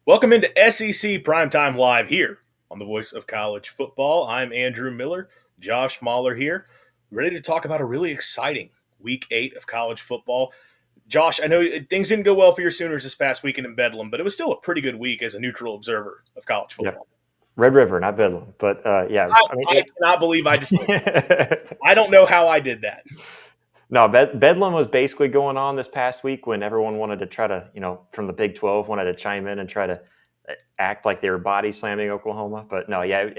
Welcome into SEC Primetime Live here on the Voice of College Football. I'm Andrew Miller, Josh Mahler here, ready to talk about a really exciting Week 8 of college football. Josh, I know things didn't go well for your Sooners this past weekend in Bedlam, but it was still a pretty good week as a neutral observer of college Yep. football. Red River, not Bedlam, but yeah. I mean, I cannot believe I just it, I don't know how I did that. no, Bedlam was basically going on this past week when everyone wanted to try to, from the Big 12, wanted to chime in and try to act like they were body slamming Oklahoma. But no, yeah,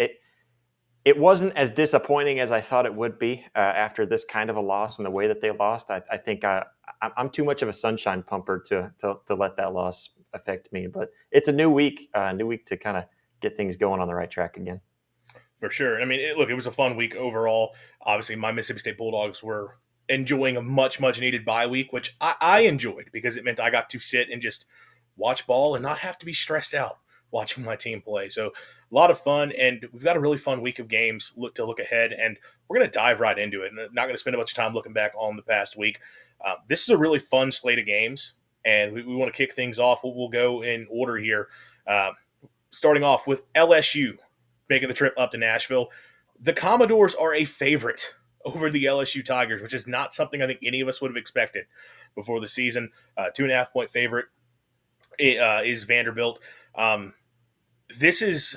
it wasn't as disappointing as I thought it would be after this kind of a loss and the way that they lost. I think I'm too much of a sunshine pumper to let that loss affect me. But it's a new week to kind of get things going on the right track again. For sure. I mean, it was a fun week overall. Obviously, my Mississippi State Bulldogs were enjoying a much needed bye week, which I enjoyed because it meant I got to sit and just watch ball and not have to be stressed out watching my team play. So a lot of fun, and we've got a really fun week of games to look ahead, and we're going to dive right into it. And I'm not going to spend a bunch of time looking back on the past week. This is a really fun slate of games, and we want to kick things off. We'll go in order here, starting off with LSU making the trip up to Nashville. The Commodores are a favorite over the LSU Tigers, which is not something I think any of us would have expected before the season. 2.5-point favorite is Vanderbilt. This is,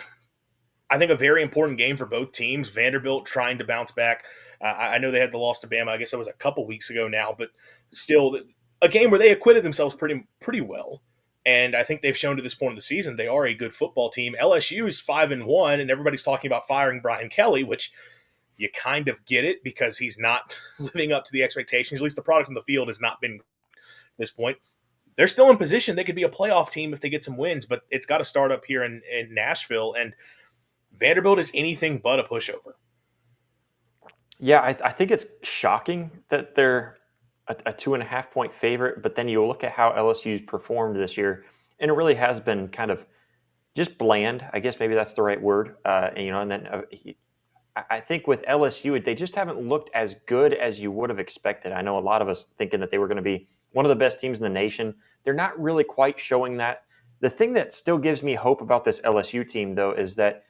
I think, a very important game for both teams. Vanderbilt trying to bounce back. I know they had the loss to Bama. I guess that was a couple weeks ago now, but still a game where they acquitted themselves pretty well. And I think they've shown to this point of the season they are a good football team. LSU is 5-1, and everybody's talking about firing Brian Kelly, which you kind of get it because he's not living up to the expectations. At least the product on the field has not been at this point. They're still in position. They could be a playoff team if they get some wins, but it's got to start up here in Nashville. And Vanderbilt is anything but a pushover. Yeah, I think it's shocking that they're a 2.5-point favorite, but then you look at how LSU's performed this year, and it really has been kind of just bland. I guess maybe that's the right word. And then I think with LSU, they just haven't looked as good as you would have expected. I know a lot of us thinking that they were going to be one of the best teams in the nation. They're not really quite showing that. The thing that still gives me hope about this LSU team, though, is that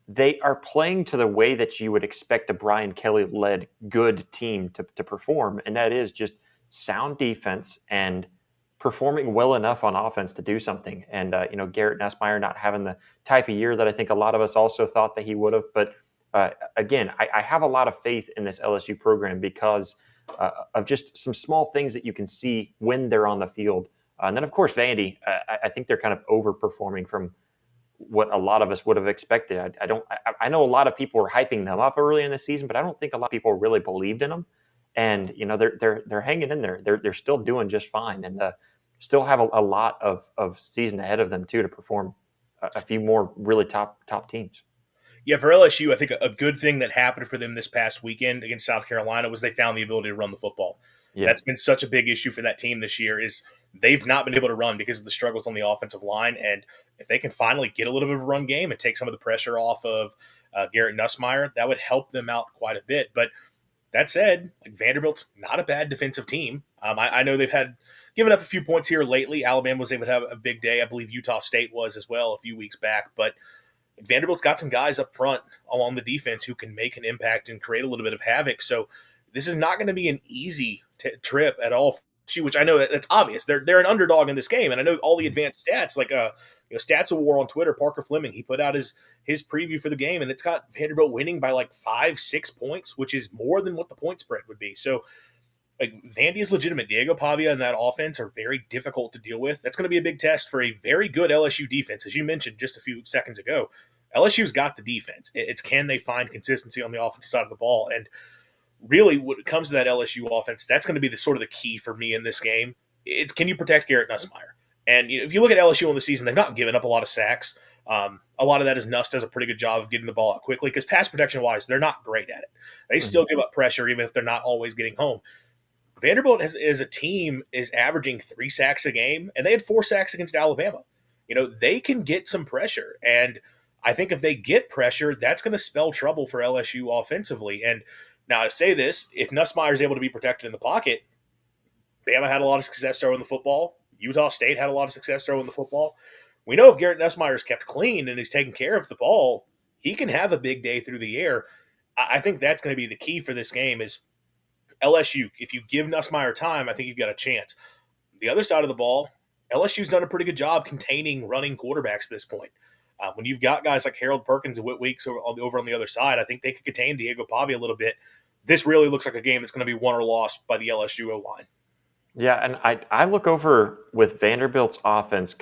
they are playing to the way that you would expect a Brian Kelly-led good team to perform, and that is just sound defense and performing well enough on offense to do something. And, Garrett Nussmeier not having the type of year that I think a lot of us also thought that he would have. But again, I have a lot of faith in this LSU program because of just some small things that you can see when they're on the field. And then, of course, Vandy, I think they're kind of overperforming from what a lot of us would have expected. I know a lot of people were hyping them up early in the season, but I don't think a lot of people really believed in them. And they're hanging in there. They're still doing just fine, and still have a lot of season ahead of them too to perform a few more really top teams. Yeah, for LSU, I think a good thing that happened for them this past weekend against South Carolina was they found the ability to run the football. Yeah. That's been such a big issue for that team this year is they've not been able to run because of the struggles on the offensive line. And if they can finally get a little bit of a run game and take some of the pressure off of Garrett Nussmeier, that would help them out quite a bit. But that said, Vanderbilt's not a bad defensive team. I know they've had given up a few points here lately. Alabama was able to have a big day. I believe Utah State was as well a few weeks back. But Vanderbilt's got some guys up front along the defense who can make an impact and create a little bit of havoc. So this is not going to be an easy trip at all. Which I know that's obvious. They're an underdog in this game, and I know all the advanced stats, like Stats of War on Twitter. Parker Fleming, he put out his preview for the game, and it's got Vanderbilt winning by like 5-6 points, which is more than what the point spread would be. So Vandy is legitimate. Diego Pavia and that offense are very difficult to deal with. That's going to be a big test for a very good LSU defense. As you mentioned just a few seconds ago, LSU's got the defense. It's can they find consistency on the offensive side of the ball? And really, when it comes to that LSU offense, that's going to be the sort of the key for me in this game. It's can you protect Garrett Nussmeier? And if you look at LSU in the season, they've not given up a lot of sacks. A lot of that is Nuss does a pretty good job of getting the ball out quickly because pass protection-wise, they're not great at it. They still give up pressure even if they're not always getting home. Vanderbilt as a team is averaging 3 sacks a game, and they had 4 sacks against Alabama. They can get some pressure, and I think if they get pressure, that's going to spell trouble for LSU offensively. And now I say this, if Nussmeier is able to be protected in the pocket, Bama had a lot of success throwing the football. Utah State had a lot of success throwing the football. We know if Garrett Nussmeier is kept clean and is taking care of the ball, he can have a big day through the air. I think that's going to be the key for this game is LSU. If you give Nussmeier time, I think you've got a chance. The other side of the ball, LSU's done a pretty good job containing running quarterbacks at this point. When you've got guys like Harold Perkins and Whit Weeks over on the other side, I think they could contain Diego Pavia a little bit. This really looks like a game that's going to be won or lost by the LSU O-line. Yeah, and I look over with Vanderbilt's offense,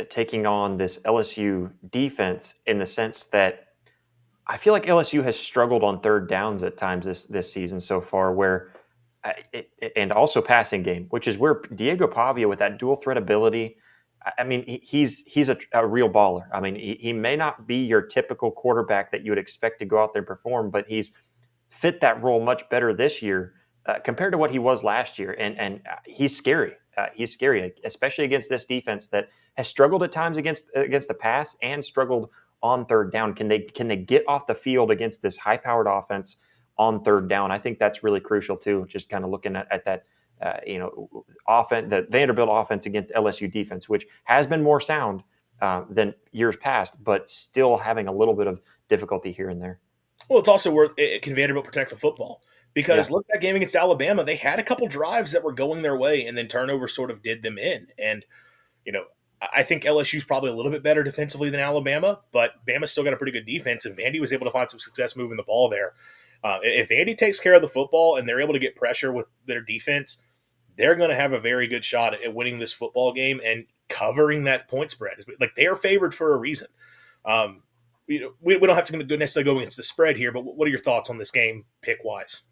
taking on this LSU defense in the sense that I feel like LSU has struggled on third downs at times this season so far, where and also passing game, which is where Diego Pavia with that dual threat ability. I mean, he's a real baller. I mean, he may not be your typical quarterback that you would expect to go out there and perform, but he's fit that role much better this year compared to what he was last year. And he's scary. He's scary, especially against this defense that has struggled at times against the pass and struggled on third down. Can they get off the field against this high powered offense on third down? I think that's really crucial too. Just kind of looking at that, offense, the Vanderbilt offense against LSU defense, which has been more sound than years past, but still having a little bit of difficulty here and there. Well, it's also worth it. Can Vanderbilt protect the football? Because Yeah. look at that game against Alabama. They had a couple drives that were going their way, and then turnovers sort of did them in. And, I think LSU's probably a little bit better defensively than Alabama, but Bama's still got a pretty good defense, and Vandy was able to find some success moving the ball there. If Vandy takes care of the football and they're able to get pressure with their defense, they're going to have a very good shot at winning this football game and covering that point spread. Like, they are favored for a reason. We don't have to necessarily go against the spread here, but what are your thoughts on this game pick wise?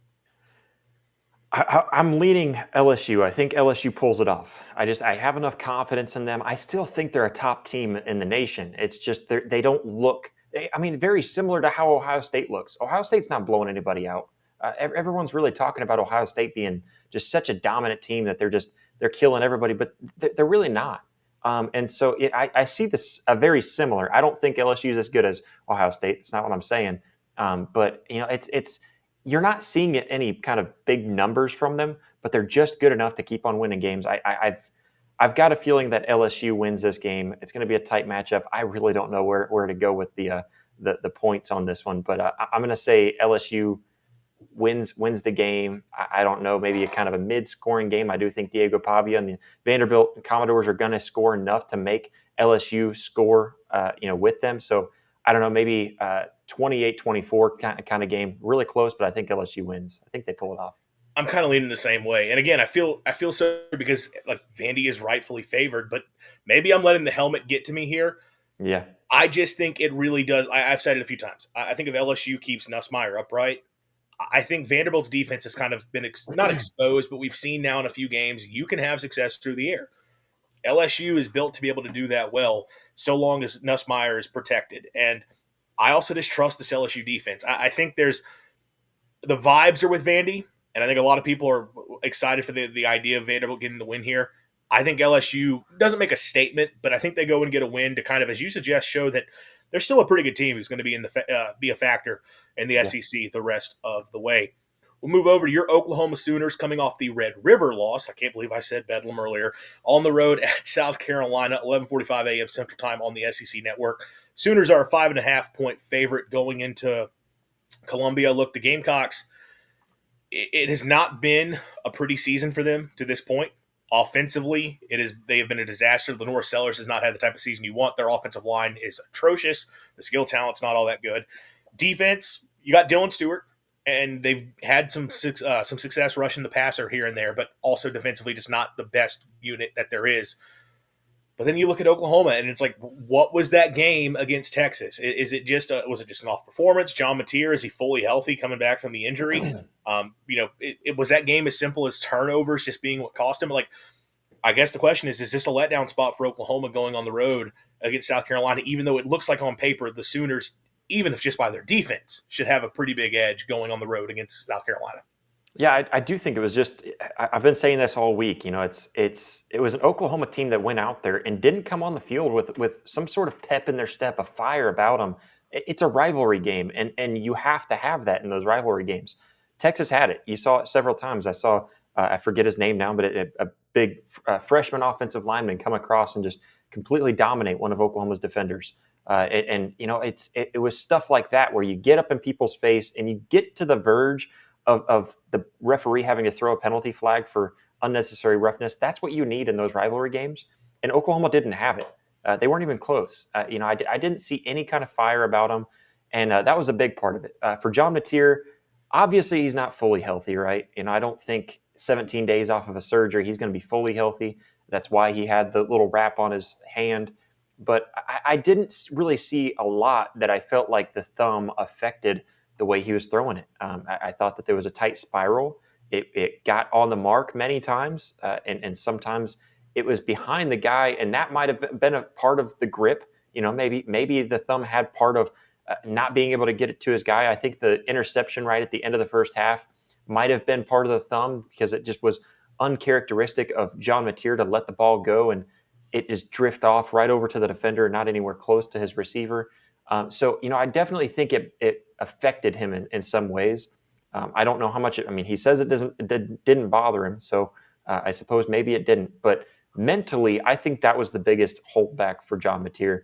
I'm leaning LSU. I think LSU pulls it off. I have enough confidence in them. I still think they're a top team in the nation. It's just they don't look. I mean, very similar to how Ohio State looks. Ohio State's not blowing anybody out. Everyone's really talking about Ohio State being just such a dominant team that they're killing everybody, but they're really not. And so I see this very similar. I don't think LSU is as good as Ohio State. That's not what I'm saying. But it's you're not seeing any kind of big numbers from them, but they're just good enough to keep on winning games. I've got a feeling that LSU wins this game. It's going to be a tight matchup. I really don't know where to go with the points on this one, but I'm going to say LSU wins the game. I don't know, maybe a kind of a mid-scoring game. I do think Diego Pavia and the Vanderbilt Commodores are going to score enough to make LSU score, with them. So I don't know, maybe 28-24 kind of game, really close, but I think LSU wins. I think they pull it off. I'm kind of leaning the same way. And again, I feel so because like Vandy is rightfully favored, but maybe I'm letting the helmet get to me here. Yeah. I just think it really does. I've said it a few times. I think if LSU keeps Nussmeier upright, I think Vanderbilt's defense has kind of been not exposed, but we've seen now in a few games you can have success through the air. LSU is built to be able to do that well, so long as Nussmeier is protected. And I also just trust this LSU defense. I think the vibes are with Vandy, and I think a lot of people are excited for the idea of Vanderbilt getting the win here. I think LSU doesn't make a statement, but I think they go and get a win to kind of, as you suggest, show that they're still a pretty good team who's going to be be a factor in the SEC the rest of the way. We'll move over to your Oklahoma Sooners coming off the Red River loss. I can't believe I said Bedlam earlier. On the road at South Carolina, 11:45 a.m. Central Time on the SEC Network. Sooners are a 5.5-point favorite going into Columbia. Look, the Gamecocks, it has not been a pretty season for them to this point. Offensively, they have been a disaster. Lenore Sellers has not had the type of season you want. Their offensive line is atrocious. The skill talent's not all that good. Defense, you got Dylan Stewart, and they've had some success rushing the passer here and there, but also defensively just not the best unit that there is. But then you look at Oklahoma, and it's like, what was that game against Texas? Was it just an off performance? John Mateer, is he fully healthy coming back from the injury? It was that game as simple as turnovers just being what cost him? Like, I guess the question is this a letdown spot for Oklahoma going on the road against South Carolina, even though it looks like on paper the Sooners, even if just by their defense, should have a pretty big edge going on the road against South Carolina? Yeah, I do think it was just. I've been saying this all week. It was an Oklahoma team that went out there and didn't come on the field with some sort of pep in their step, a fire about them. It's a rivalry game, and you have to have that in those rivalry games. Texas had it. You saw it several times. I saw I forget his name now, but a big freshman offensive lineman come across and just completely dominate one of Oklahoma's defenders. It was stuff like that where you get up in people's face and you get to the verge of the referee having to throw a penalty flag for unnecessary roughness. That's what you need in those rivalry games, and Oklahoma didn't have it. They weren't even close. I didn't see any kind of fire about them, and that was a big part of it. For John Mateer, obviously he's not fully healthy, right? I don't think 17 days off of a surgery he's going to be fully healthy. That's why he had the little wrap on his hand. But I didn't really see a lot that I felt like the thumb affected the way he was throwing it. I thought that there was a tight spiral. It got on the mark many times, and sometimes it was behind the guy, and that might have been a part of the grip. Maybe the thumb had part of not being able to get it to his guy. I think the interception right at the end of the first half might have been part of the thumb because it just was uncharacteristic of John Mateer to let the ball go and it just drift off right over to the defender, not anywhere close to his receiver. I definitely think it affected him in some ways. I don't know how much. He says it didn't bother him, so I suppose maybe it didn't. But mentally, I think that was the biggest holdback for John Mateer.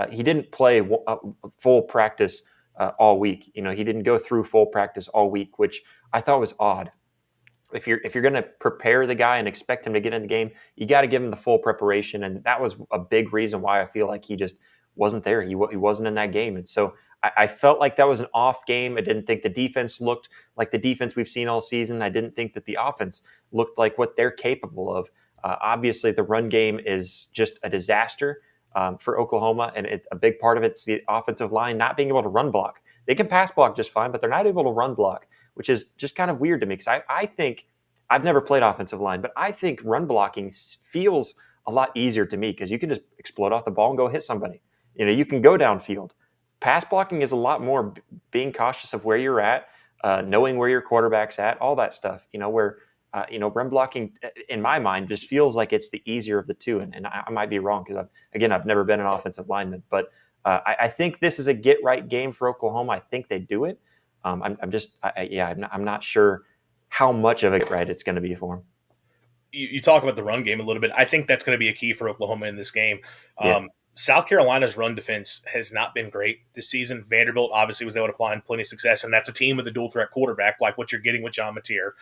He didn't play full practice all week. He didn't go through full practice all week, which I thought was odd. If you're going to prepare the guy and expect him to get in the game, you got to give him the full preparation, and that was a big reason why I feel like he just wasn't there. He wasn't in that game, and so I felt like that was an off game. I didn't think the defense looked like the defense we've seen all season. I didn't think that the offense looked like what they're capable of. Obviously, the run game is just a disaster for Oklahoma, and a big part of it's the offensive line not being able to run block. They can pass block just fine, but they're not able to run block, which is just kind of weird to me because I think I've never played offensive line, but I think run blocking feels a lot easier to me because you can just explode off the ball and go hit somebody. You can go downfield. Pass blocking is a lot more being cautious of where you're at, knowing where your quarterback's at, all that stuff. Run blocking, in my mind, just feels like it's the easier of the two. And I might be wrong because I've never been an offensive lineman, but I think this is a get right game for Oklahoma. I think they do it. I'm not sure how much of it right it's going to be for him. You talk about the run game a little bit. I think that's going to be a key for Oklahoma in this game. Yeah. South Carolina's run defense has not been great this season. Vanderbilt obviously was able to find plenty of success, and that's a team with a dual threat quarterback like what you're getting with John Mateer.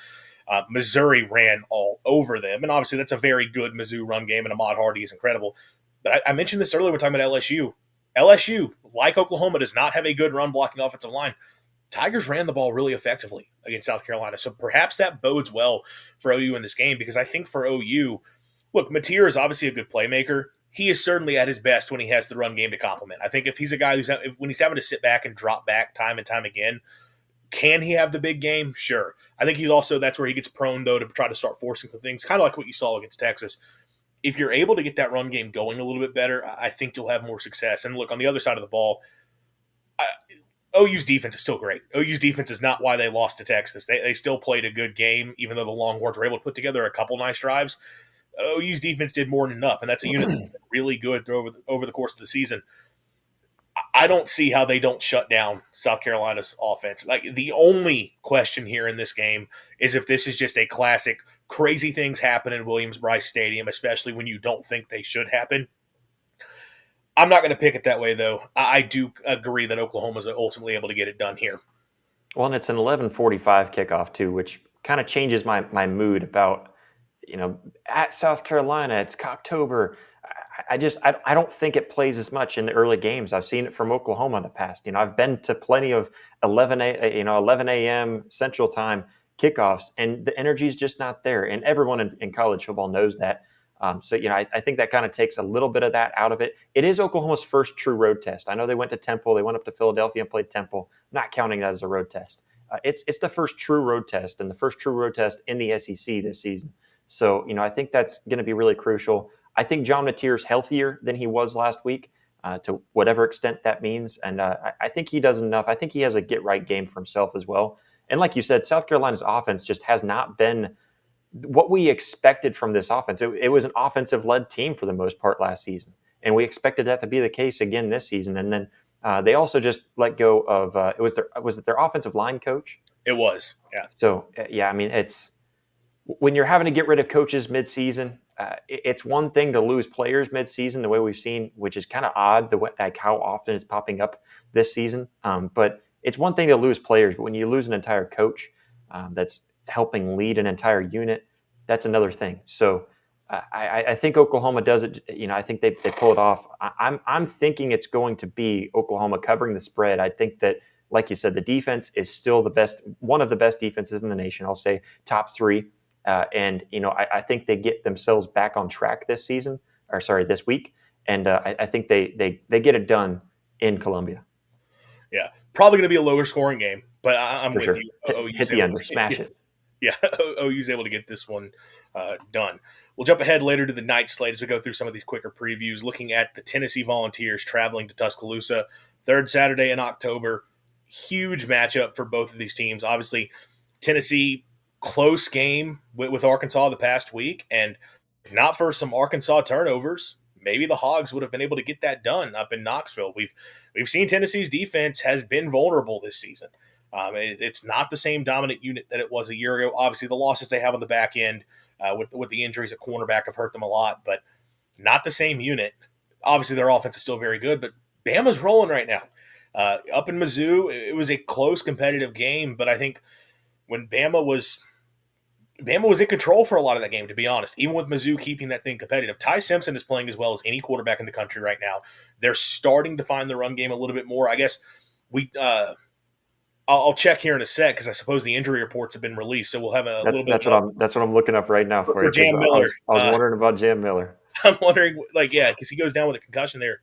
Missouri ran all over them, and obviously that's a very good Mizzou run game, and Ahmad Hardy is incredible. But I mentioned this earlier when talking about LSU. LSU, like Oklahoma, does not have a good run blocking offensive line. Tigers ran the ball really effectively against South Carolina, so perhaps that bodes well for OU in this game because I think for OU, look, Mateer is obviously a good playmaker. He is certainly at his best when he has the run game to complement. I think if he's a guy when he's having to sit back and drop back time and time again, can he have the big game? Sure. I think that's where he gets prone, though, to try to start forcing some things, kind of like what you saw against Texas. If you're able to get that run game going a little bit better, I think you'll have more success. And look, on the other side of the ball, OU's defense is still great. OU's defense is not why they lost to Texas. They still played a good game, even though the Longhorns were able to put together a couple nice drives. OU's defense did more than enough, and that's a unit that's been really good over the course of the season. I don't see how they don't shut down South Carolina's offense. Like, the only question here in this game is if this is just a classic crazy things happen in Williams-Brice Stadium, especially when you don't think they should happen. I'm not going to pick it that way, though. I do agree that Oklahoma's ultimately able to get it done here. Well, and it's an 11:45 kickoff too, which kind of changes my mood about, at South Carolina, it's October. I don't think it plays as much in the early games. I've seen it from Oklahoma in the past. I've been to plenty of 11 a.m. Central Time kickoffs, and the energy is just not there. And everyone in college football knows that. I think that kind of takes a little bit of that out of it. It is Oklahoma's first true road test. I know they went to Temple. They went up to Philadelphia and played Temple. I'm not counting that as a road test. It's the first true road test and the first true road test in the SEC this season. So, I think that's going to be really crucial. I think John Mateer's healthier than he was last week, to whatever extent that means. And I think he does enough. I think he has a get-right game for himself as well. And like you said, South Carolina's offense just has not been what we expected from this offense. It was an offensive-led team for the most part last season. And we expected that to be the case again this season. And then they also just let go of was it their offensive line coach? It was, yeah. So, it's when you're having to get rid of coaches midseason, it's one thing to lose players midseason, the way we've seen, which is kind of odd, like how often it's popping up this season. But it's one thing to lose players, but when you lose an entire coach that's helping lead an entire unit, that's another thing. So I think Oklahoma does it. I think they pull it off. I'm thinking it's going to be Oklahoma covering the spread. I think that, like you said, the defense is still the best, one of the best defenses in the nation. I'll say top three. And I think they get themselves back on track this season, or sorry, this week, and I think they get it done in Columbia. Yeah, probably going to be a lower scoring game, but I'm For with sure. you. Hit the under, smash it. Yeah, OU's able to get this one done. We'll jump ahead later to the night slate as we go through some of these quicker previews, looking at the Tennessee Volunteers traveling to Tuscaloosa, third Saturday in October. Huge matchup for both of these teams. Obviously, Tennessee, close game with Arkansas the past week, and if not for some Arkansas turnovers, maybe the Hogs would have been able to get that done up in Knoxville. We've seen Tennessee's defense has been vulnerable this season. It's not the same dominant unit that it was a year ago. Obviously, the losses they have on the back end with the injuries at cornerback have hurt them a lot, but not the same unit. Obviously, their offense is still very good, but Bama's rolling right now. Up in Mizzou, it was a close competitive game, but I think when Bama was in control for a lot of that game, to be honest, even with Mizzou keeping that thing competitive. Ty Simpson is playing as well as any quarterback in the country right now. They're starting to find the run game a little bit more. I guess I'll check here in a sec because I suppose the injury reports have been released, so we'll have a little bit That's what I'm looking up right now for for you, because Jam Miller. I was wondering about Jam Miller. I'm wondering, because he goes down with a concussion there.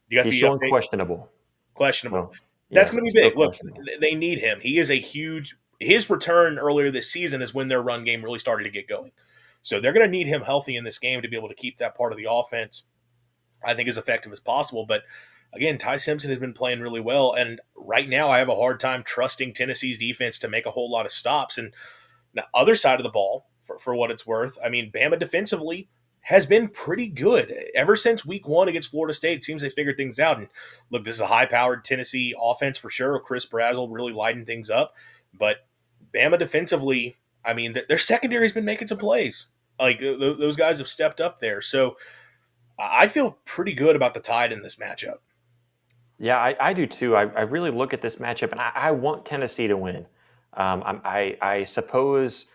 You got He's the showing update? questionable. Questionable. So, That's yes, going to be still big. Look, questionable. they need him. He is a huge. His return earlier this season is when their run game really started to get going. So they're going to need him healthy in this game to be able to keep that part of the offense, I think, as effective as possible. But again, Ty Simpson has been playing really well. And right now, I have a hard time trusting Tennessee's defense to make a whole lot of stops. And now, other side of the ball, for what it's worth, I mean, Bama defensively has been pretty good. Ever since week one against Florida State, it seems they figured things out. And look, this is a high-powered Tennessee offense for sure. Chris Brazzell really lighting things up. But Bama defensively, I mean, their secondary has been making some plays. Like, those guys have stepped up there. So I feel pretty good about the Tide in this matchup. Yeah, I do too. I really look at this matchup, and I want Tennessee to win. I suppose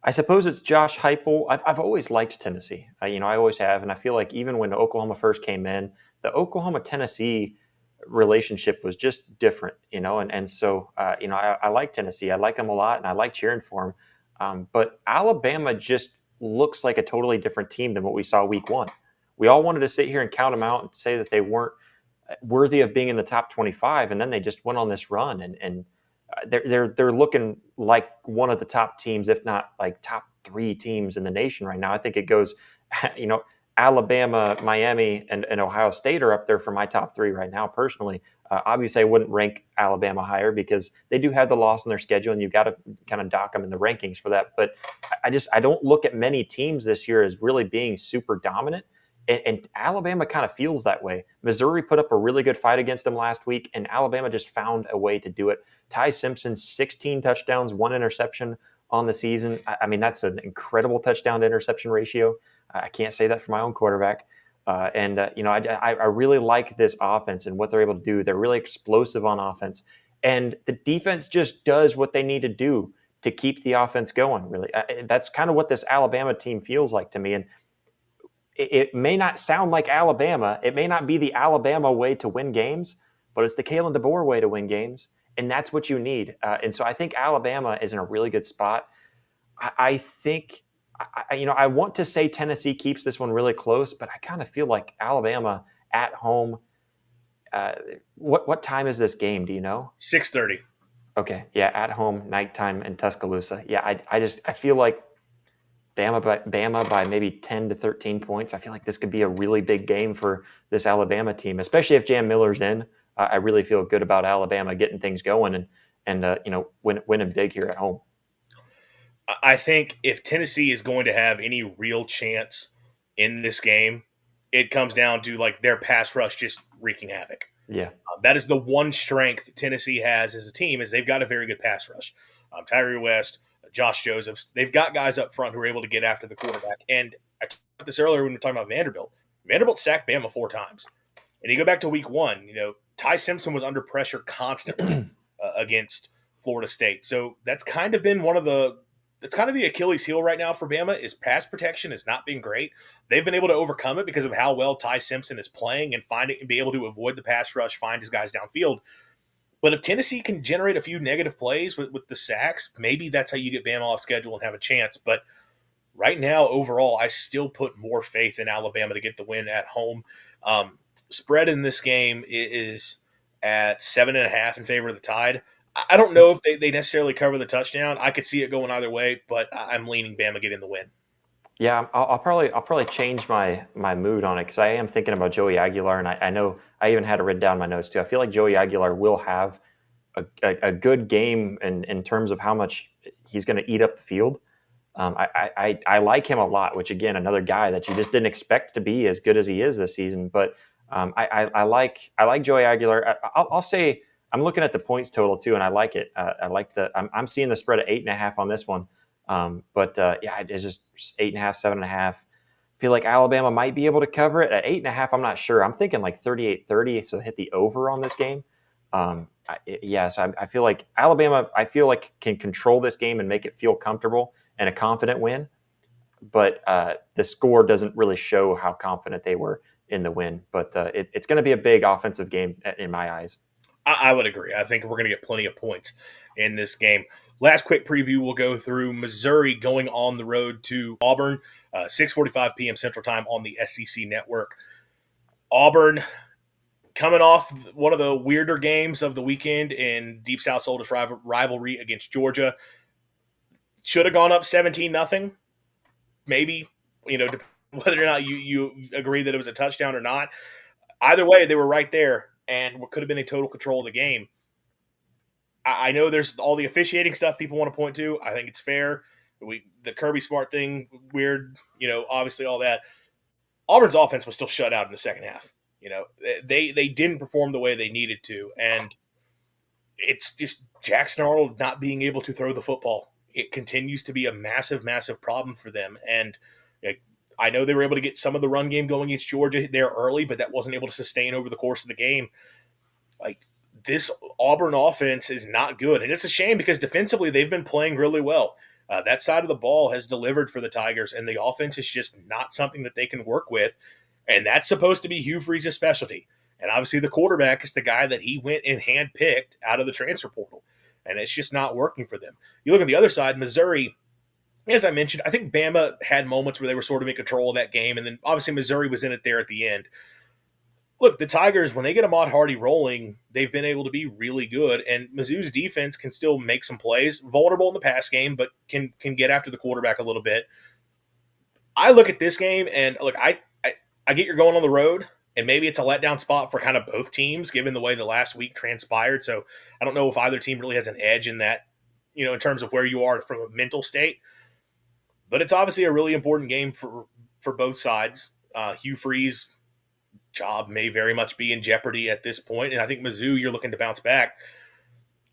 it's Josh Heupel. I've always liked Tennessee. I always have, and I feel like even when Oklahoma first came in, the Oklahoma Tennessee relationship was just different. And so I like Tennessee. I like them a lot, and I like cheering for them. But Alabama just looks like a totally different team than what we saw week one. We all wanted to sit here and count them out and say that they weren't worthy of being in the top 25, and then they just went on this run, and they're looking like one of the top teams, if not like top three teams in the nation right now. I think it goes, Alabama, Miami, and Ohio State are up there for my top three right now. Personally, obviously, I wouldn't rank Alabama higher because they do have the loss in their schedule, and you've got to kind of dock them in the rankings for that. But I don't look at many teams this year as really being super dominant. And Alabama kind of feels that way. Missouri put up a really good fight against them last week, and Alabama just found a way to do it. Ty Simpson, 16 touchdowns, 1 interception on the season. I mean, that's an incredible touchdown to interception ratio. I can't say that for my own quarterback. I really like this offense and what they're able to do. They're really explosive on offense. And the defense just does what they need to do to keep the offense going, really. That's kind of what this Alabama team feels like to me. And it may not sound like Alabama. It may not be the Alabama way to win games, but it's the Kalen DeBoer way to win games, and that's what you need. And so I think Alabama is in a really good spot. I think, I want to say Tennessee keeps this one really close, but I kind of feel like Alabama at home. What time is this game? Do you know? 6:30. Okay, yeah, at home, nighttime in Tuscaloosa. Yeah, I feel like Bama by maybe 10 to 13 points. I feel like this could be a really big game for this Alabama team, especially if Jam Miller's in. I really feel good about Alabama getting things going and winning big here at home. I think if Tennessee is going to have any real chance in this game, it comes down to like their pass rush just wreaking havoc. Yeah. That is the one strength Tennessee has as a team is they've got a very good pass rush. Tyree West, Josh Josephs. They've got guys up front who are able to get after the quarterback. And I talked about this earlier when we were talking about Vanderbilt. Vanderbilt sacked Bama 4 times. And you go back to week 1, Ty Simpson was under pressure constantly against Florida State. So that's kind of been that's kind of the Achilles heel right now for Bama is pass protection is not being great. They've been able to overcome it because of how well Ty Simpson is playing and be able to avoid the pass rush, find his guys downfield. But if Tennessee can generate a few negative plays with the sacks, maybe that's how you get Bama off schedule and have a chance. But right now, overall, I still put more faith in Alabama to get the win at home. Spread in this game is at 7.5 in favor of the Tide. I don't know if they necessarily cover the touchdown. I could see it going either way, but I'm leaning Bama getting the win. Yeah, I'll probably change my mood on it because I am thinking about Joey Aguilar, and I know I even had it written down in my notes too. I feel like Joey Aguilar will have a good game in terms of how much he's going to eat up the field. I like him a lot, which again, another guy that you just didn't expect to be as good as he is this season. But I like Joey Aguilar. I'll say I'm looking at the points total too, and I like it. I'm seeing the spread at 8.5 on this one. Yeah, it's just 8.5, 7.5. Feel like Alabama might be able to cover it at 8.5. I'm not sure. I'm thinking like 38-30, so hit the over on this game. I feel like Alabama, can control this game and make it feel comfortable and a confident win. But the score doesn't really show how confident they were in the win. But it's going to be a big offensive game in my eyes. I would agree. I think we're going to get plenty of points in this game. Last quick preview, we'll go through Missouri going on the road to Auburn, 6:45 p.m. Central Time on the SEC Network. Auburn coming off one of the weirder games of the weekend in Deep South Soldiers rivalry against Georgia. Should have gone up 17-0. Maybe, whether or not you agree that it was a touchdown or not. Either way, they were right there and what could have been a total control of the game. I know there's all the officiating stuff people want to point to. I think it's fair. The Kirby Smart thing, weird, obviously all that. Auburn's offense was still shut out in the second half. They didn't perform the way they needed to, and it's just Jackson Arnold not being able to throw the football. It continues to be a massive, massive problem for them. And I know they were able to get some of the run game going against Georgia there early, but that wasn't able to sustain over the course of the game. This Auburn offense is not good. And it's a shame because defensively they've been playing really well. That side of the ball has delivered for the Tigers, and the offense is just not something that they can work with. And that's supposed to be Hugh Freeze's specialty. And obviously the quarterback is the guy that he went and handpicked out of the transfer portal. And it's just not working for them. You look on the other side, Missouri, as I mentioned, I think Bama had moments where they were sort of in control of that game. And then obviously Missouri was in it there at the end. Look, the Tigers, when they get Ahmad Hardy rolling, they've been able to be really good. And Mizzou's defense can still make some plays, vulnerable in the pass game, but can get after the quarterback a little bit. I look at this game and look, I get you're going on the road, and maybe it's a letdown spot for kind of both teams, given the way the last week transpired. So I don't know if either team really has an edge in that, in terms of where you are from a mental state. But it's obviously a really important game for both sides. Hugh Freeze job may very much be in jeopardy at this point, and I think Mizzou, you're looking to bounce back.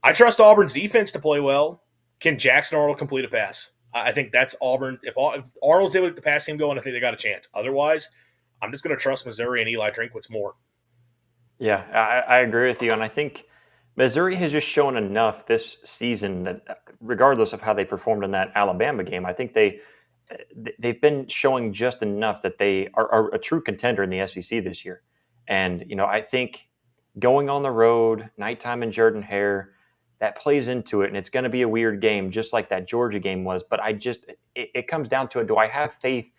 I trust Auburn's defense to play well. Can Jackson Arnold complete a pass? I think that's Auburn. If Arnold's able to get the pass game going, I think they got a chance. Otherwise, I'm just going to trust Missouri and Eli Drinkwitz more. Yeah, I agree with you, and I think Missouri has just shown enough this season that regardless of how they performed in that Alabama game, I think they've been showing just enough that they are a true contender in the SEC this year. And, I think going on the road, nighttime in Jordan-Hare, that plays into it. And it's going to be a weird game, just like that Georgia game was. But it comes down to it. Do I have faith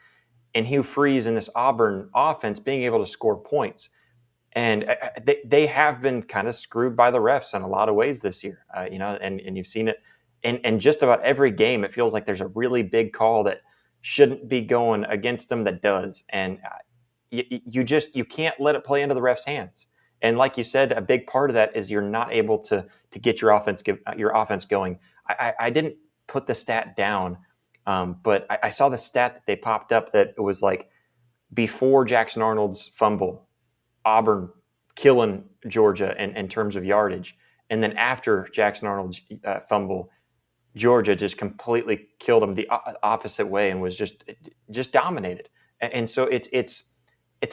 in Hugh Freeze and this Auburn offense being able to score points? And they have been kind of screwed by the refs in a lot of ways this year, and you've seen it in just about every game. It feels like there's a really big call that shouldn't be going against them that does. And you can't let it play into the ref's hands. And like you said, a big part of that is you're not able to get your offense going. I didn't put the stat down, but I saw the stat that they popped up that it was like before Jackson Arnold's fumble, Auburn killing Georgia in terms of yardage. And then after Jackson Arnold's fumble, Georgia just completely killed them the opposite way and was just dominated. And so it's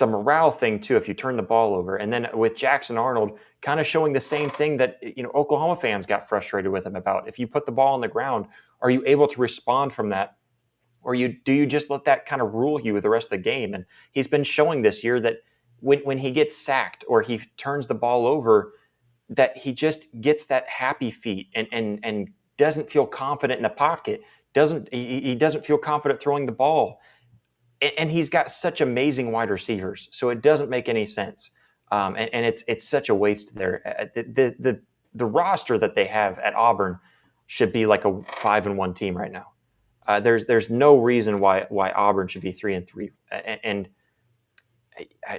a morale thing too if you turn the ball over. And then with Jackson Arnold kind of showing the same thing that Oklahoma fans got frustrated with him about. If you put the ball on the ground, are you able to respond from that? Or do you just let that kind of rule you with the rest of the game? And he's been showing this year that when he gets sacked or he turns the ball over, that he just gets that happy feet and doesn't feel confident in the pocket. He doesn't feel confident throwing the ball, and he's got such amazing wide receivers, so it doesn't make any sense. And it's such a waste there. The roster that they have at Auburn should be like a 5-1 team right now. There's no reason why Auburn should be 3-3, and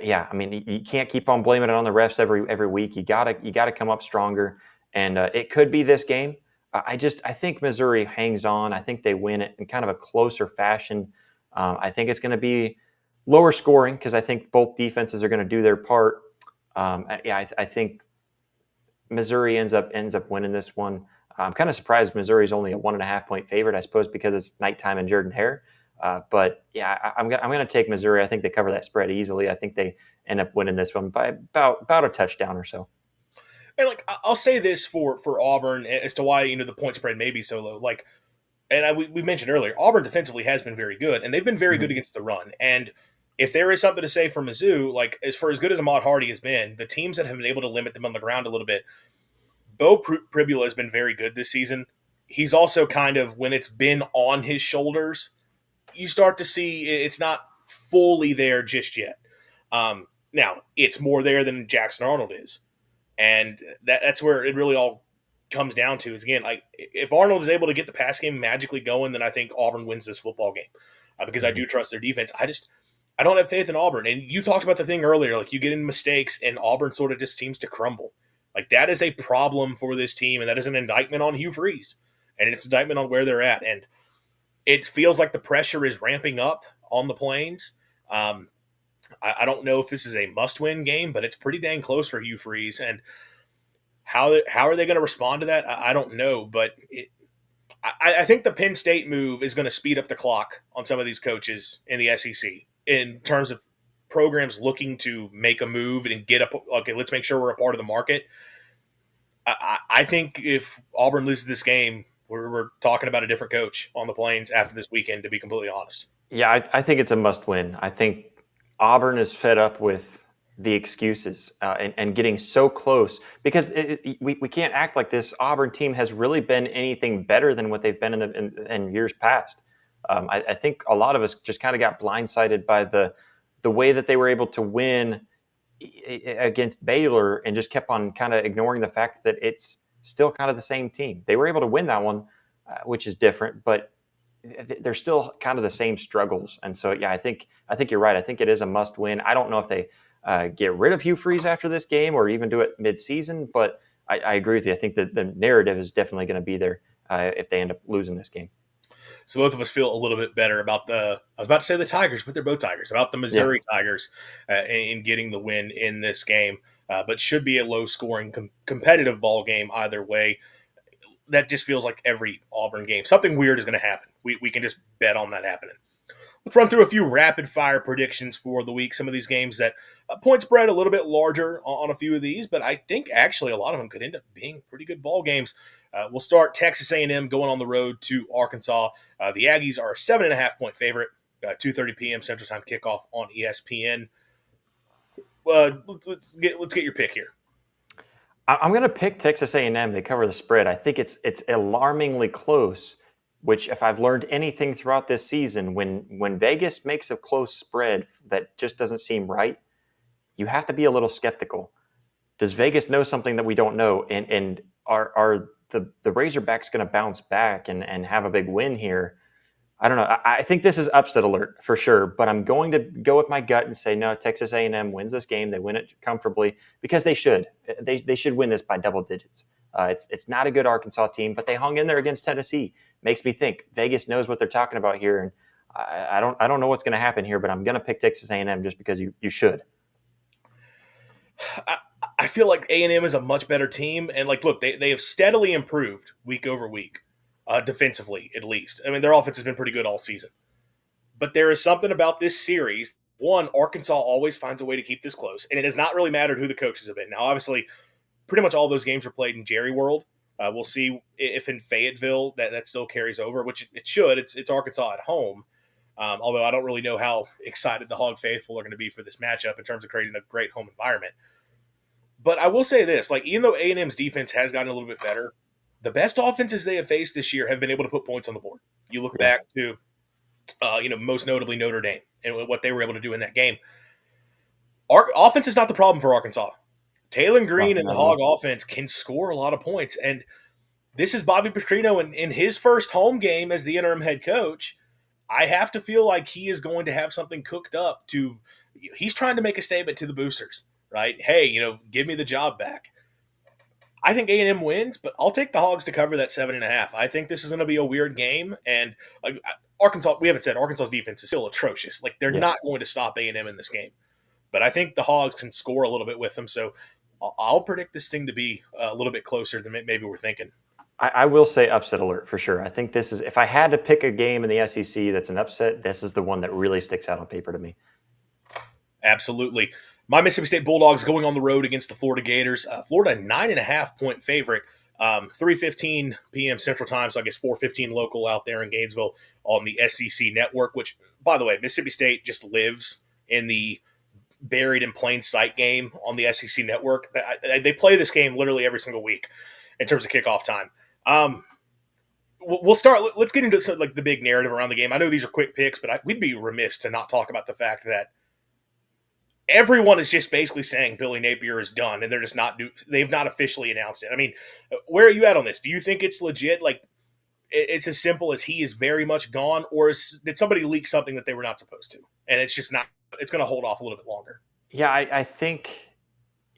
yeah, I mean, you can't keep on blaming it on the refs every week. You gotta come up stronger, and it could be this game. I think Missouri hangs on. I think they win it in kind of a closer fashion. I think it's going to be lower scoring because I think both defenses are going to do their part. Yeah, I think Missouri ends up winning this one. I'm kind of surprised Missouri's only a 1.5 point favorite. I suppose because it's nighttime in Jordan Hare. But yeah, I'm gonna take Missouri. I think they cover that spread easily. I think they end up winning this one by about a touchdown or so. And like I'll say this for Auburn as to why the point spread may be so low. Like, and we mentioned earlier, Auburn defensively has been very good, and they've been very good Mm-hmm. against the run. And if there is something to say for Mizzou, like as good as Ahmad Hardy has been, the teams that have been able to limit them on the ground a little bit, Bo Pribula has been very good this season. He's also kind of, when it's been on his shoulders, you start to see it's not fully there just yet. Now, it's more there than Jackson Arnold is. And that's where it really all comes down to is, again, like if Arnold is able to get the pass game magically going, then I think Auburn wins this football game because I Mm-hmm. do trust their defense. I don't have faith in Auburn. And you talked about the thing earlier, like you get in mistakes and Auburn sort of just seems to crumble. Like that is a problem for this team, and that is an indictment on Hugh Freeze, and it's an indictment on where they're at. And it feels like the pressure is ramping up on the Plains. Um, I don't know if this is a must-win game, but it's pretty dang close for Hugh Freeze. And how are they going to respond to that? I don't know, but I think the Penn State move is going to speed up the clock on some of these coaches in the SEC in terms of programs looking to make a move and get up. Okay, let's make sure we're a part of the market. I think if Auburn loses this game, we're talking about a different coach on the Plains after this weekend, to be completely honest. Yeah, I think it's a must win. I think Auburn is fed up with the excuses and getting so close because we can't act like this Auburn team has really been anything better than what they've been in years past. I think a lot of us just kind of got blindsided by the way that they were able to win against Baylor and just kept on kind of ignoring the fact that it's still kind of the same team. They were able to win that one, which is different, but they're still kind of the same struggles. And so, yeah, I think you're right. I think it is a must win. I don't know if they get rid of Hugh Freeze after this game or even do it mid-season, but I agree with you. I think that the narrative is definitely going to be there if they end up losing this game. So both of us feel a little bit better about I was about to say the Tigers, but they're both Tigers, about the Yeah. Missouri Tigers in getting the win in this game. But should be a low scoring, competitive ball game either way. That just feels like every Auburn game. Something weird is going to happen. We can just bet on that happening. Let's run through a few rapid fire predictions for the week. Some of these games that point spread a little bit larger on a few of these, but I think actually a lot of them could end up being pretty good ball games. We'll start Texas A&M going on the road to Arkansas. The Aggies are a 7.5 point favorite. 2:30 p.m. Central Time kickoff on ESPN. Let's get your pick here. I'm going to pick Texas A&M. They cover the spread. I think it's alarmingly close. Which, if I've learned anything throughout this season, when Vegas makes a close spread that just doesn't seem right, you have to be a little skeptical. Does Vegas know something that we don't know? And are the Razorbacks going to bounce back and have a big win here? I don't know. I think this is upset alert for sure, but I'm going to go with my gut and say no. Texas A&M wins this game. They win it comfortably because they should. They should win this by double digits. It's not a good Arkansas team, but they hung in there against Tennessee. Makes me think Vegas knows what they're talking about here, and I don't know what's going to happen here, but I'm going to pick Texas A&M just because you should. I feel like A&M is a much better team, and like, look, they have steadily improved week over week. defensively at least. I mean, their offense has been pretty good all season. But there is something about this series. One, Arkansas always finds a way to keep this close, and it has not really mattered who the coaches have been. Now, obviously, pretty much all those games were played in Jerry World. We'll see if in Fayetteville that still carries over, which it should. It's Arkansas at home. Although I don't really know how excited the Hog faithful are going to be for this matchup in terms of creating a great home environment. But I will say this, like, even though A&M's defense has gotten a little bit better, the best offenses they have faced this year have been able to put points on the board. You look Yeah. back to, most notably Notre Dame and what they were able to do in that game. Our offense is not the problem for Arkansas. Taylor Green and the Hog offense can score a lot of points. And this is Bobby Petrino in his first home game as the interim head coach. I have to feel like he is going to have something cooked up to – he's trying to make a statement to the boosters, right? Hey, give me the job back. I think A&M wins, but I'll take the Hogs to cover that 7.5. I think this is going to be a weird game. And Arkansas, we haven't said Arkansas's defense is still atrocious. Like, they're not going to stop A&M in this game. But I think the Hogs can score a little bit with them. So I'll predict this thing to be a little bit closer than maybe we're thinking. I will say upset alert for sure. I think this is, if I had to pick a game in the SEC that's an upset, this is the one that really sticks out on paper to me. Absolutely. My Mississippi State Bulldogs going on the road against the Florida Gators. Florida 9.5-point favorite. 3:15 p.m. Central Time, so I guess 4:15 local out there in Gainesville on the SEC network, which, by the way, Mississippi State just lives in the buried in plain sight game on the SEC network. They play this game literally every single week in terms of kickoff time. We'll start. Let's get into the big narrative around the game. I know these are quick picks, but we'd be remiss to not talk about the fact that everyone is just basically saying Billy Napier is done, and they're just not. They've not officially announced it. I mean, where are you at on this? Do you think it's legit? Like, it's as simple as he is very much gone, or did somebody leak something that they were not supposed to, and it's just not? It's going to hold off a little bit longer. Yeah, I think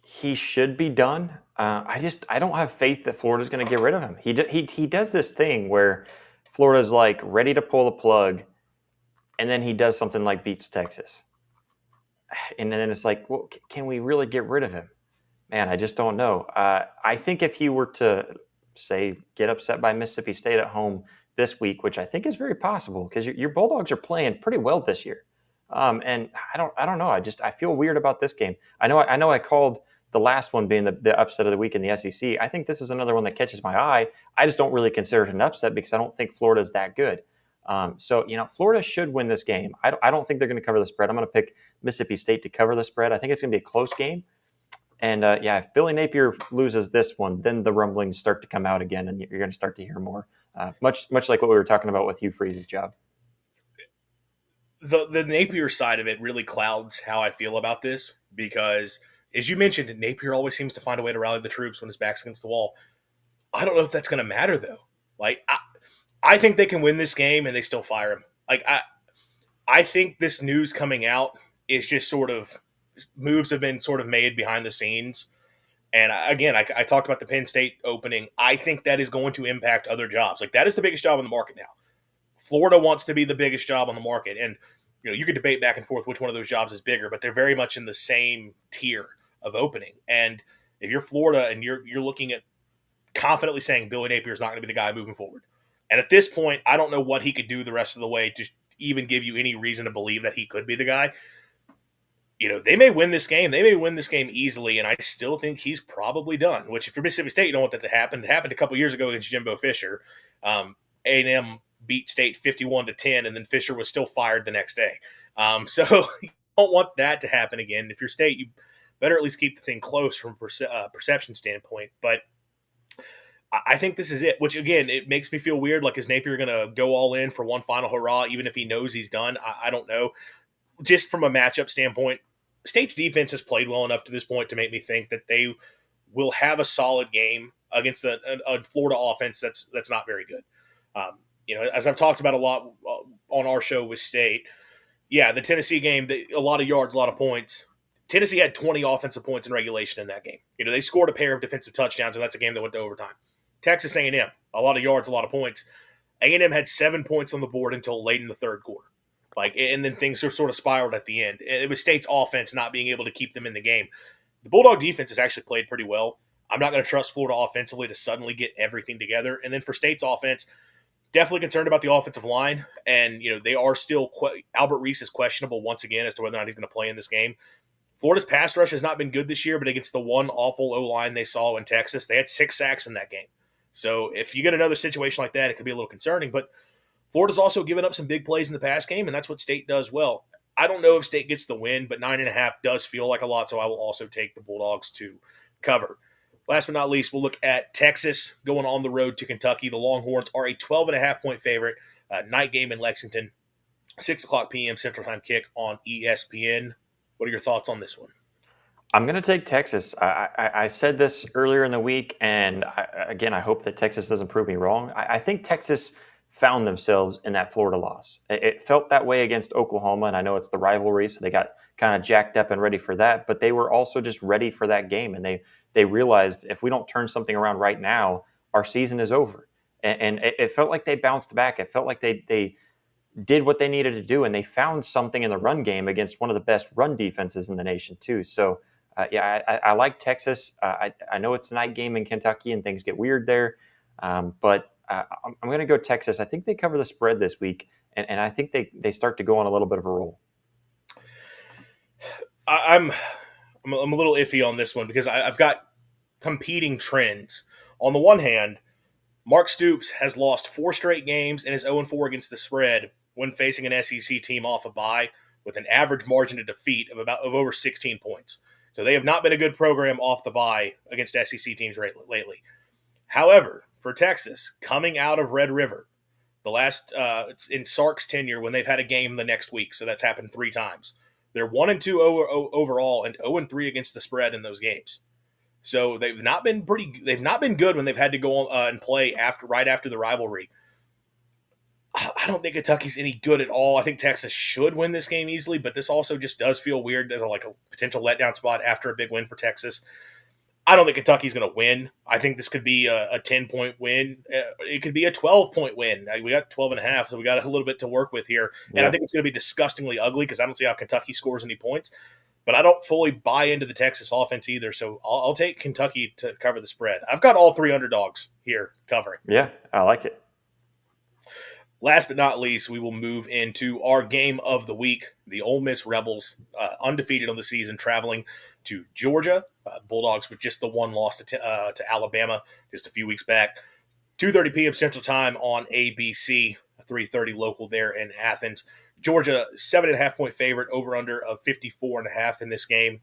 he should be done. I don't have faith that Florida's going to get rid of him. He does this thing where Florida's like ready to pull the plug, and then he does something like beats Texas. And then it's like, well, can we really get rid of him? Man, I just don't know. I think if he were to, say, get upset by Mississippi State at home this week, which I think is very possible because your Bulldogs are playing pretty well this year. And I don't know. I feel weird about this game. I know I called the last one being the upset of the week in the SEC. I think this is another one that catches my eye. I just don't really consider it an upset because I don't think Florida is that good. So Florida should win this game. I don't think they're going to cover the spread. I'm going to pick Mississippi State to cover the spread. I think it's going to be a close game. And if Billy Napier loses this one, then the rumblings start to come out again, and you're going to start to hear more. Much like what we were talking about with Hugh Freeze's job. The Napier side of it really clouds how I feel about this because, as you mentioned, Napier always seems to find a way to rally the troops when his back's against the wall. I don't know if that's going to matter, though. Like, I think they can win this game and they still fire him. Like, I think this news coming out is just sort of moves have been sort of made behind the scenes. And again, I talked about the Penn State opening. I think that is going to impact other jobs. Like, that is the biggest job on the market now. Florida wants to be the biggest job on the market. And, you could debate back and forth which one of those jobs is bigger, but they're very much in the same tier of opening. And if you're Florida and you're looking at confidently saying Billy Napier is not going to be the guy moving forward. And at this point, I don't know what he could do the rest of the way to even give you any reason to believe that he could be the guy. They may win this game. They may win this game easily, and I still think he's probably done, which if you're Mississippi State, you don't want that to happen. It happened a couple years ago against Jimbo Fisher. A&M beat State 51-10, and then Fisher was still fired the next day. So you don't want that to happen again. If you're State, you better at least keep the thing close from a perception standpoint. But I think this is it, which, again, it makes me feel weird. Like, is Napier going to go all in for one final hurrah, even if he knows he's done? I don't know. Just from a matchup standpoint, State's defense has played well enough to this point to make me think that they will have a solid game against a Florida offense that's not very good. As I've talked about a lot on our show with State, the Tennessee game, a lot of yards, a lot of points. Tennessee had 20 offensive points in regulation in that game. They scored a pair of defensive touchdowns, and that's a game that went to overtime. Texas A&M, a lot of yards, a lot of points. A&M had 7 points on the board until late in the third quarter. And then things sort of spiraled at the end. It was State's offense not being able to keep them in the game. The Bulldog defense has actually played pretty well. I'm not going to trust Florida offensively to suddenly get everything together. And then for State's offense, Definitely concerned about the offensive line, and they are still Albert Reese is questionable once again as to whether or not he's going to play in this game. Florida's pass rush has not been good this year, but against the one awful O-line they saw in Texas, they had 6 sacks in that game. So if you get another situation like that, it could be a little concerning. But Florida's also given up some big plays in the pass game, and that's what State does well. I don't know if State gets the win, but 9.5 does feel like a lot, so I will also take the Bulldogs to cover. Last but not least, we'll look at Texas going on the road to Kentucky. The Longhorns are a 12.5-point favorite. Night game in Lexington, 6 o'clock p.m. Central Time kick on ESPN. What are your thoughts on this one? I'm going to take Texas. I said this earlier in the week, and again, I hope that Texas doesn't prove me wrong. I think Texas found themselves in that Florida loss. It felt that way against Oklahoma, and I know it's the rivalry, so they got kind of jacked up and ready for that. But they were also just ready for that game, and they realized if we don't turn something around right now, our season is over. And it felt like they bounced back. It felt like they did what they needed to do, and they found something in the run game against one of the best run defenses in the nation too. So, yeah, I like Texas. I know it's a night game in Kentucky, and things get weird there, but I'm going to go Texas. I think they cover the spread this week, and I think they start to go on a little bit of a roll. I'm a little iffy on this one because I've got competing trends. On the one hand, Mark Stoops has lost 4 straight games and is 0-4 against the spread when facing an SEC team off a bye with an average margin of defeat of over 16 points. So they have not been a good program off the bye against SEC teams lately. However, for Texas, coming out of Red River, the last it's in Sark's tenure when they've had a game the next week, so that's happened 3 times. They're 1-2 overall and 0-3 against the spread in those games. So they've not been good when they've had to go on and play right after the rivalry. I don't think Kentucky's any good at all. I think Texas should win this game easily, but this also just does feel weird as a potential letdown spot after a big win for Texas. I don't think Kentucky's going to win. I think this could be a 10-point win. It could be a 12-point win. We got 12.5, so we got a little bit to work with here. And Yeah. I think it's going to be disgustingly ugly because I don't see how Kentucky scores any points. But I don't fully buy into the Texas offense either, so I'll take Kentucky to cover the spread. I've got all 3 underdogs here covering. Yeah, I like it. Last but not least, we will move into our game of the week. The Ole Miss Rebels, undefeated on the season, traveling to Georgia. Bulldogs with just the one loss to Alabama just a few weeks back. 2:30 p.m. Central Time on ABC, 3:30 local there in Athens. Georgia, 7.5-point favorite, over-under of 54.5 in this game.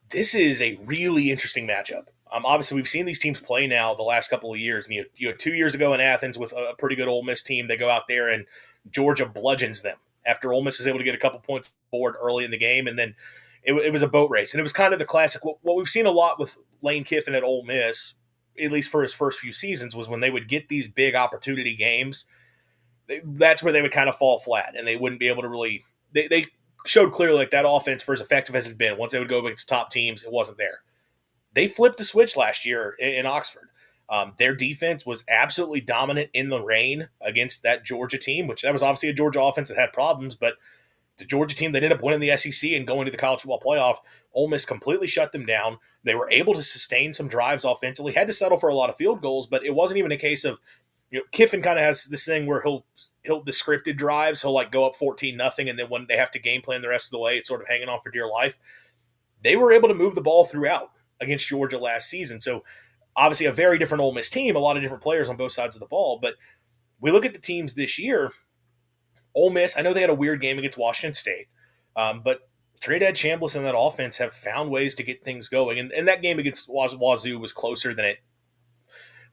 This is a really interesting matchup. Obviously, we've seen these teams play now the last couple of years. And you had 2 years ago in Athens with a pretty good Ole Miss team. They go out there and Georgia bludgeons them after Ole Miss was able to get a couple points forward early in the game. And then it was a boat race. And it was kind of the classic. What we've seen a lot with Lane Kiffin at Ole Miss, at least for his first few seasons, was when they would get these big opportunity games, that's where they would kind of fall flat. And they wouldn't be able to really – they showed clearly like that offense, for as effective as it's been, once they would go against top teams, it wasn't there. They flipped the switch last year in Oxford. Their defense was absolutely dominant in the rain against that Georgia team, which that was obviously a Georgia offense that had problems, but the Georgia team that ended up winning the SEC and going to the college football playoff, Ole Miss completely shut them down. They were able to sustain some drives offensively, had to settle for a lot of field goals, but it wasn't even a case of, Kiffin kind of has this thing where he'll the scripted drives, he'll go up 14-0, and then when they have to game plan the rest of the way, it's sort of hanging on for dear life. They were able to move the ball throughout against Georgia last season. So obviously a very different Ole Miss team, a lot of different players on both sides of the ball. But we look at the teams this year, Ole Miss, I know they had a weird game against Washington State, but Trinidad Chambliss and that offense have found ways to get things going. And that game against Wazoo was closer than it.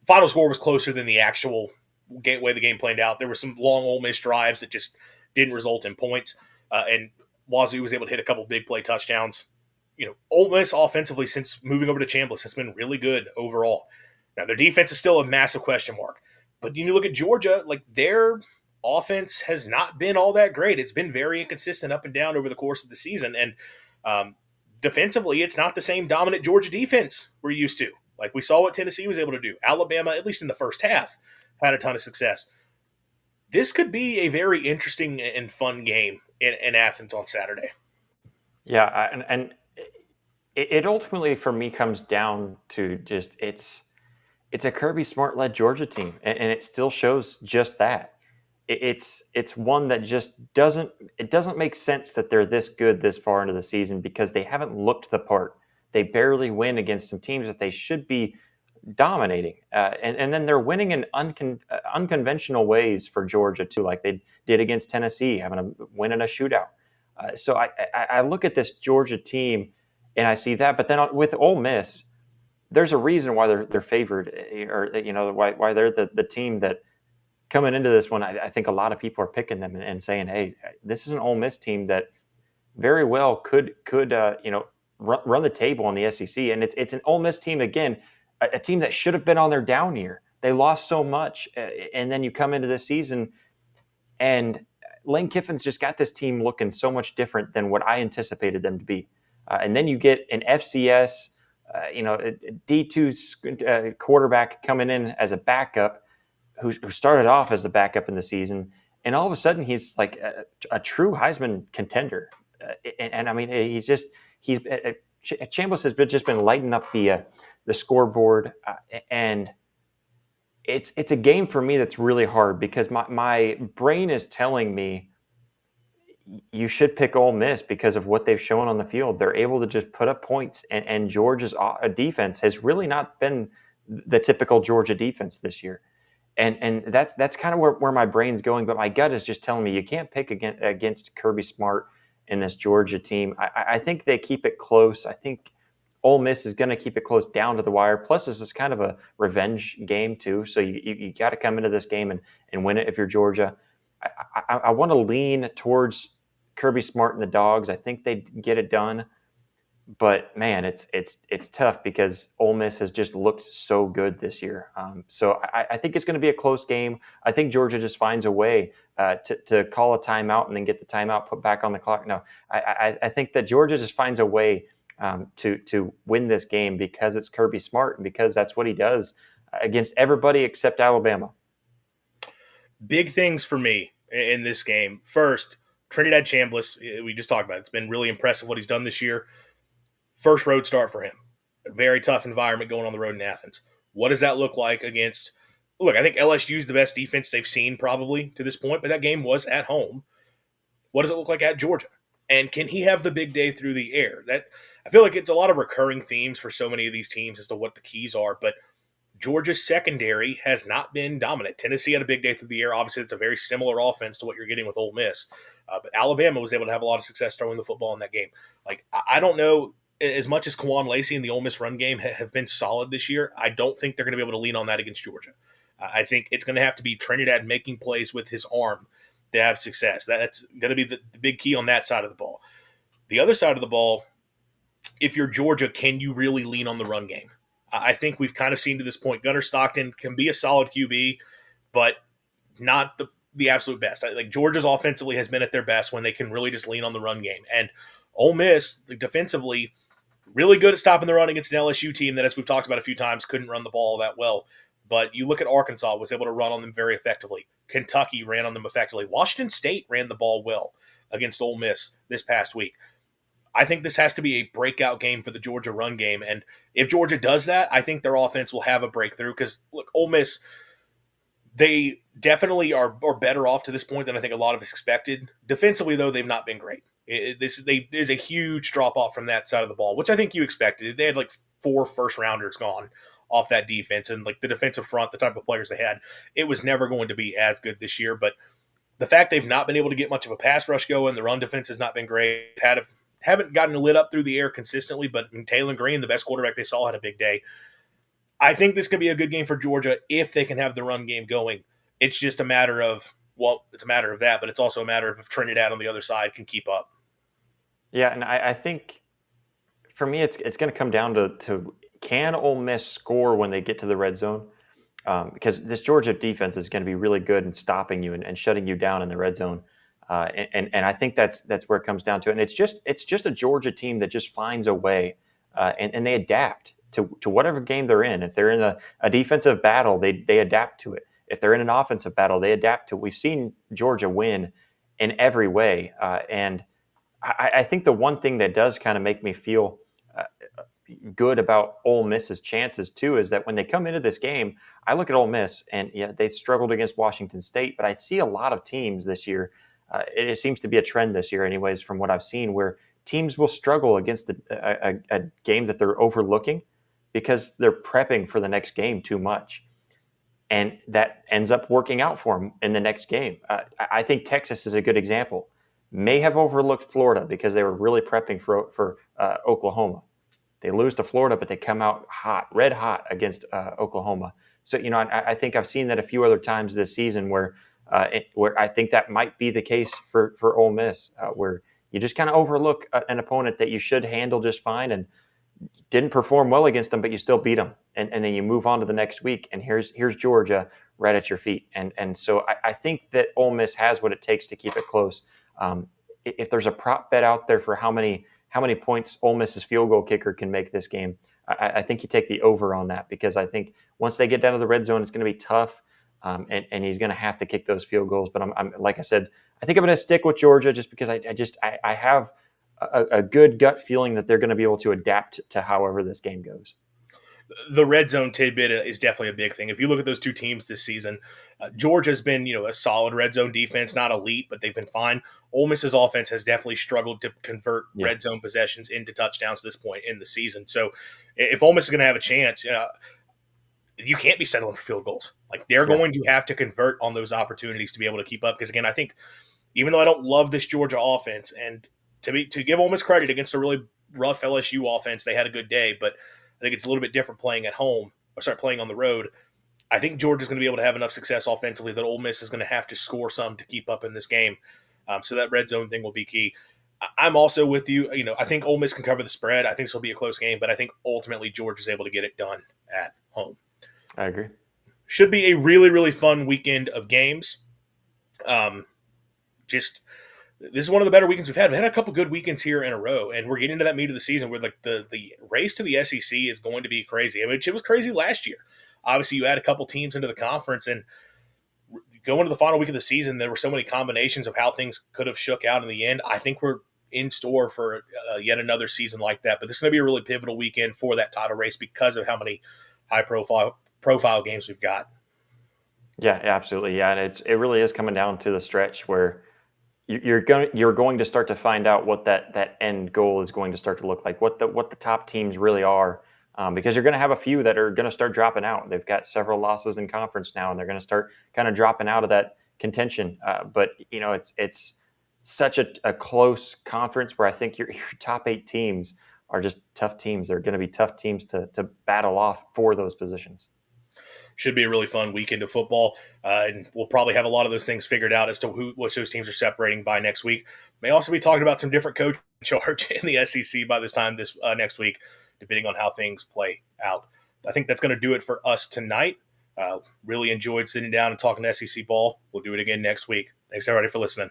Final score was closer than the actual way the game played out. There were some long Ole Miss drives that just didn't result in points. And Wazoo was able to hit a couple big play touchdowns. Ole Miss offensively, since moving over to Chambliss, has been really good overall. Now, their defense is still a massive question mark. But you look at Georgia, their offense has not been all that great. It's been very inconsistent up and down over the course of the season. And defensively, it's not the same dominant Georgia defense we're used to. We saw what Tennessee was able to do. Alabama, at least in the first half, had a ton of success. This could be a very interesting and fun game in Athens on Saturday. Yeah, and it ultimately for me comes down to just it's a Kirby Smart led Georgia team, and it still shows just that. It's one that just doesn't make sense that they're this good this far into the season because they haven't looked the part. They barely win against some teams that they should be dominating, and then they're winning in unconventional ways for Georgia too, like they did against Tennessee, having a win in a shootout. So I look at this Georgia team and I see that, but then with Ole Miss, there's a reason why they're favored, or why they're the team that coming into this one. I think a lot of people are picking them and saying, hey, this is an Ole Miss team that very well could run the table on the SEC, and it's an Ole Miss team again, a team that should have been on their down year. They lost so much, and then you come into this season, and Lane Kiffin's just got this team looking so much different than what I anticipated them to be. And then you get an FCS, a D2 quarterback coming in as a backup, who started off as the backup in the season, and all of a sudden he's like a true Heisman contender. And I mean, Chambliss has just been lighting up the scoreboard, and it's a game for me that's really hard because my brain is telling me you should pick Ole Miss because of what they've shown on the field. They're able to just put up points, and Georgia's defense has really not been the typical Georgia defense this year. And that's kind of where my brain's going, but my gut is just telling me you can't pick against Kirby Smart in this Georgia team. I think they keep it close. I think Ole Miss is going to keep it close down to the wire. Plus, this is kind of a revenge game too, so you got to come into this game and win it if you're Georgia. I want to lean towards Kirby Smart and the Dogs. I think they get it done. But man, it's tough because Ole Miss has just looked so good this year. So I think it's going to be a close game. I think Georgia just finds a way to call a timeout and then get the timeout put back on the clock. No, I think that Georgia just finds a way to win this game because it's Kirby Smart and because that's what he does against everybody except Alabama. Big things for me in this game. First, Trinidad Chambliss, we just talked about it. It's been really impressive what he's done this year. First road start for him. A very tough environment going on the road in Athens. What does that look like against – look, I think LSU is the best defense they've seen probably to this point, but that game was at home. What does it look like at Georgia? And can he have the big day through the air? That I feel like it's a lot of recurring themes for so many of these teams as to what the keys are, but Georgia's secondary has not been dominant. Tennessee had a big day through the air. Obviously, it's a very similar offense to what you're getting with Ole Miss. But Alabama was able to have a lot of success throwing the football in that game. Like, I don't know – as much as Kwan Lacey and the Ole Miss run game have been solid this year, I don't think they're going to be able to lean on that against Georgia. I think it's going to have to be Trinidad making plays with his arm to have success. That's going to be the big key on that side of the ball. The other side of the ball, if you're Georgia, can you really lean on the run game? I think we've kind of seen to this point, Gunnar Stockton can be a solid QB, but not the absolute best. Like Georgia's offensively has been at their best when they can really just lean on the run game. And Ole Miss, defensively, really good at stopping the run against an LSU team that, as we've talked about a few times, couldn't run the ball that well. But you look at Arkansas, was able to run on them very effectively. Kentucky ran on them effectively. Washington State ran the ball well against Ole Miss this past week. I think this has to be a breakout game for the Georgia run game. And if Georgia does that, I think their offense will have a breakthrough because, look, Ole Miss, they definitely are better off to this point than I think a lot of us expected. Defensively, though, they've not been great. There's a huge drop-off from that side of the ball, which I think you expected. They had like 4 first-rounders gone off that defense, and like the defensive front, the type of players they had, it was never going to be as good this year. But the fact they've not been able to get much of a pass rush going, the run defense has not been great, haven't gotten lit up through the air consistently, but Taylor Green, the best quarterback they saw, had a big day. I think this could be a good game for Georgia if they can have the run game going. It's just a matter of, well, it's a matter of that, but it's also a matter of if Trinidad on the other side can keep up. Yeah, and I think for me, it's going to come down to can Ole Miss score when they get to the red zone? Because this Georgia defense is going to be really good in stopping you and shutting you down in the red zone. And I think that's where it comes down to. And it's just a Georgia team that just finds a way and they adapt to whatever game they're in. If they're in a defensive battle, they adapt to it. If they're in an offensive battle, they adapt to it. We've seen Georgia win in every way. And I think the one thing that does kind of make me feel, good about Ole Miss's chances too is that when they come into this game, I look at Ole Miss and yeah, they struggled against Washington State, but I see a lot of teams this year. It seems to be a trend this year, anyways, from what I've seen, where teams will struggle against a game that they're overlooking because they're prepping for the next game too much. And that ends up working out for them in the next game. I think Texas is a good example. May have overlooked Florida because they were really prepping for Oklahoma. They lose to Florida, but they come out hot, red hot against Oklahoma. So I think I've seen that a few other times this season where I think that might be the case for Ole Miss, where you just kind of overlook an opponent that you should handle just fine and didn't perform well against them, but you still beat them, and then you move on to the next week, and here's Georgia right at your feet, and so I think that Ole Miss has what it takes to keep it close. If there's a prop bet out there for how many points Ole Miss's field goal kicker can make this game, I think you take the over on that, because I think once they get down to the red zone, it's going to be tough, and he's going to have to kick those field goals. But I'm like I said, I think I'm going to stick with Georgia just because I have a good gut feeling that they're going to be able to adapt to however this game goes. The red zone tidbit is definitely a big thing. If you look at those two teams this season, Georgia's been, a solid red zone defense, not elite, but they've been fine. Ole Miss's offense has definitely struggled to convert red zone possessions into touchdowns at this point in the season. So if Ole Miss is going to have a chance, you can't be settling for field goals. Like, they're going to have to convert on those opportunities to be able to keep up. Because again, I think even though I don't love this Georgia offense, and to give Ole Miss credit against a really rough LSU offense, they had a good day, but I think it's a little bit different playing at home or start playing on the road. I think Georgia's going to be able to have enough success offensively that Ole Miss is going to have to score some to keep up in this game. So that red zone thing will be key. I'm also with you. I think Ole Miss can cover the spread. I think this will be a close game, but I think ultimately Georgia's able to get it done at home. I agree. Should be a really, really fun weekend of games. This is one of the better weekends we've had. We've had a couple good weekends here in a row, and we're getting into that meat of the season where like the race to the SEC is going to be crazy. I mean, it was crazy last year. Obviously, you add a couple teams into the conference, and going to the final week of the season, there were so many combinations of how things could have shook out in the end. I think we're in store for yet another season like that. But this is going to be a really pivotal weekend for that title race because of how many high profile games we've got. Yeah, absolutely. Yeah, and it really is coming down to the stretch where you're going to start to find out what that end goal is going to start to look like, what the top teams really are, because you're going to have a few that are going to start dropping out. They've got several losses in conference now, and they're going to start kind of dropping out of that contention. But it's such a close conference where I think your top 8 teams are just tough teams. They're going to be tough teams to battle off for those positions. Should be a really fun weekend of football, and we'll probably have a lot of those things figured out as to which those teams are separating by next week. May also be talking about some different coach in charge in the SEC by this time this next week, depending on how things play out. I think that's going to do it for us tonight. Really enjoyed sitting down and talking SEC ball. We'll do it again next week. Thanks, everybody, for listening.